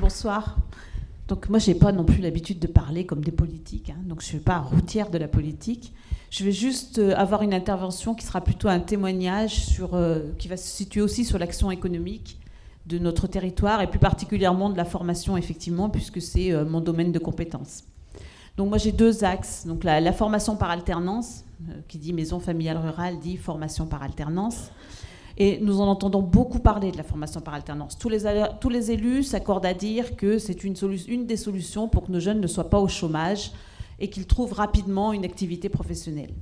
Bonsoir. Donc moi, je n'ai pas non plus l'habitude de parler comme des politiques, hein, donc je ne suis pas routière de la politique. Je vais juste avoir une intervention qui sera plutôt un témoignage qui va se situer aussi sur l'action économique de notre territoire et plus particulièrement de la formation, effectivement, puisque c'est mon domaine de compétence. Donc moi, j'ai deux axes. Donc la formation par alternance, qui dit maison familiale rurale, dit formation par alternance. Et nous en entendons beaucoup parler de la formation par alternance. Tous les élus s'accordent à dire que c'est une des solutions pour que nos jeunes ne soient pas au chômage et qu'ils trouvent rapidement une activité professionnelle.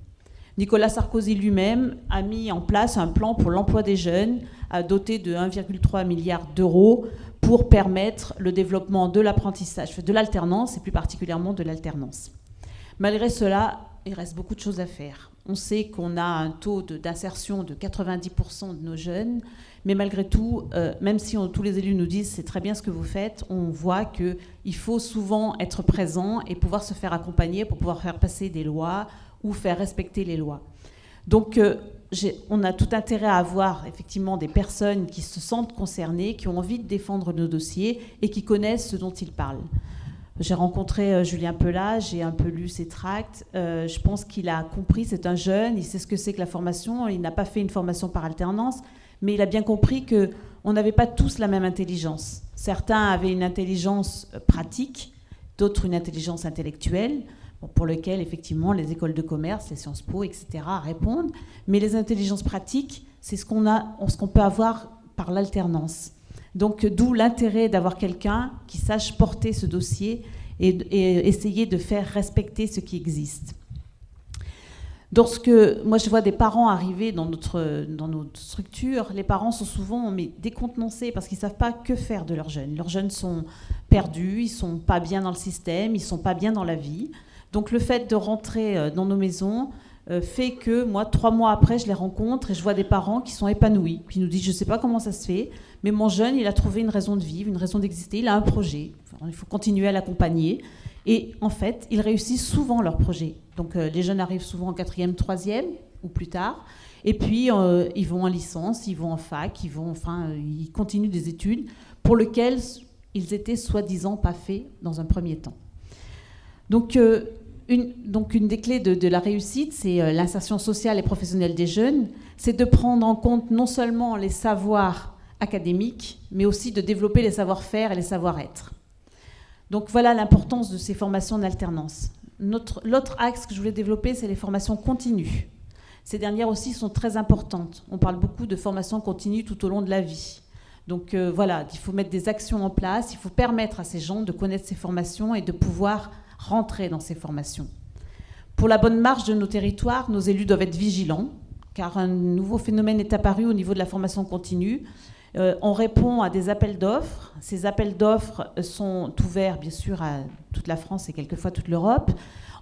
Nicolas Sarkozy lui-même a mis en place un plan pour l'emploi des jeunes, doté de 1,3 milliard d'euros pour permettre le développement de l'apprentissage, de l'alternance et plus particulièrement de l'alternance. Malgré cela, il reste beaucoup de choses à faire. On sait qu'on a un taux d'insertion de 90% de nos jeunes, mais malgré tout, même si tous les élus nous disent c'est très bien ce que vous faites, on voit qu'il faut souvent être présent et pouvoir se faire accompagner pour pouvoir faire passer des lois ou faire respecter les lois. Donc on a tout intérêt à avoir effectivement des personnes qui se sentent concernées, qui ont envie de défendre nos dossiers et qui connaissent ce dont ils parlent. J'ai rencontré Julien Pelat, j'ai un peu lu ses tracts. Je pense qu'il a compris, c'est un jeune, il sait ce que c'est que la formation. Il n'a pas fait une formation par alternance, mais il a bien compris qu'on n'avait pas tous la même intelligence. Certains avaient une intelligence pratique, d'autres une intelligence intellectuelle, pour lequel, effectivement, les écoles de commerce, les Sciences Po, etc. répondent. Mais les intelligences pratiques, c'est ce qu'on peut avoir par l'alternance. Donc, d'où l'intérêt d'avoir quelqu'un qui sache porter ce dossier et essayer de faire respecter ce qui existe. Moi, je vois des parents arriver dans notre structure, les parents sont souvent décontenancés parce qu'ils ne savent pas que faire de leurs jeunes. Leurs jeunes sont perdus, ils ne sont pas bien dans le système, ils ne sont pas bien dans la vie. Donc, le fait de rentrer dans nos maisons fait que moi, 3 mois après, je les rencontre et je vois des parents qui sont épanouis, qui nous disent « je ne sais pas comment ça se fait, mais mon jeune, il a trouvé une raison de vivre, une raison d'exister, il a un projet, il faut continuer à l'accompagner ». Et en fait, ils réussissent souvent leur projet. Donc les jeunes arrivent souvent en 4e, 3e ou plus tard, et puis ils vont en licence, ils vont en fac, ils continuent des études pour lesquelles ils étaient soi-disant pas faits dans un premier temps. Donc une des clés de la réussite, c'est l'insertion sociale et professionnelle des jeunes. C'est de prendre en compte non seulement les savoirs académiques, mais aussi de développer les savoir-faire et les savoir-être. Donc voilà l'importance de ces formations d'alternance. L'autre axe que je voulais développer, c'est les formations continues. Ces dernières aussi sont très importantes. On parle beaucoup de formations continues tout au long de la vie. Donc voilà, il faut mettre des actions en place, il faut permettre à ces gens de connaître ces formations et de pouvoir rentrer dans ces formations. Pour la bonne marche de nos territoires, nos élus doivent être vigilants, car un nouveau phénomène est apparu au niveau de la formation continue. On répond à des appels d'offres. Ces appels d'offres sont ouverts, bien sûr, à toute la France et quelquefois toute l'Europe.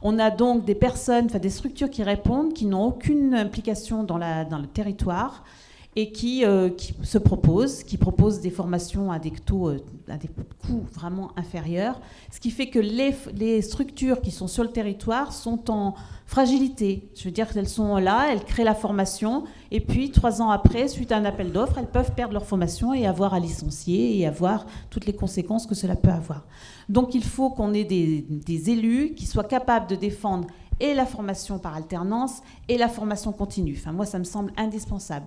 On a donc des personnes, des structures qui répondent, qui n'ont aucune implication dans le territoire et qui proposent des formations à des coûts vraiment inférieurs, ce qui fait que les structures qui sont sur le territoire sont en fragilité. Je veux dire qu'elles sont là, elles créent la formation, et puis 3 ans après, suite à un appel d'offres, elles peuvent perdre leur formation et avoir à licencier et avoir toutes les conséquences que cela peut avoir. Donc il faut qu'on ait des élus qui soient capables de défendre et la formation par alternance et la formation continue. Moi, ça me semble indispensable.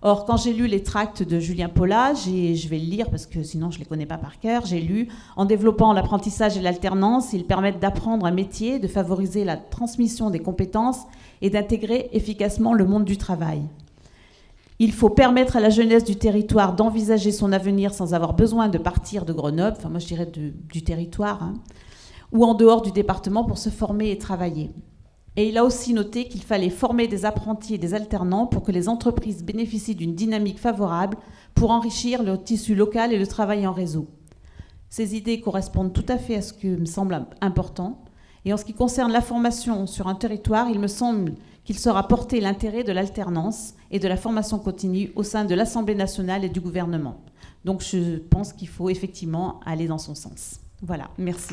Or, quand j'ai lu les tracts de Julien Pelat, je vais le lire parce que sinon je ne les connais pas par cœur, j'ai lu « En développant l'apprentissage et l'alternance, ils permettent d'apprendre un métier, de favoriser la transmission des compétences et d'intégrer efficacement le monde du travail. Il faut permettre à la jeunesse du territoire d'envisager son avenir sans avoir besoin de partir de Grenoble, moi je dirais du territoire, ou en dehors du département pour se former et travailler. » Et il a aussi noté qu'il fallait former des apprentis et des alternants pour que les entreprises bénéficient d'une dynamique favorable pour enrichir le tissu local et le travail en réseau. Ces idées correspondent tout à fait à ce qui me semble important. Et en ce qui concerne la formation sur un territoire, il me semble qu'il sera porté l'intérêt de l'alternance et de la formation continue au sein de l'Assemblée nationale et du gouvernement. Donc je pense qu'il faut effectivement aller dans son sens. Voilà, merci.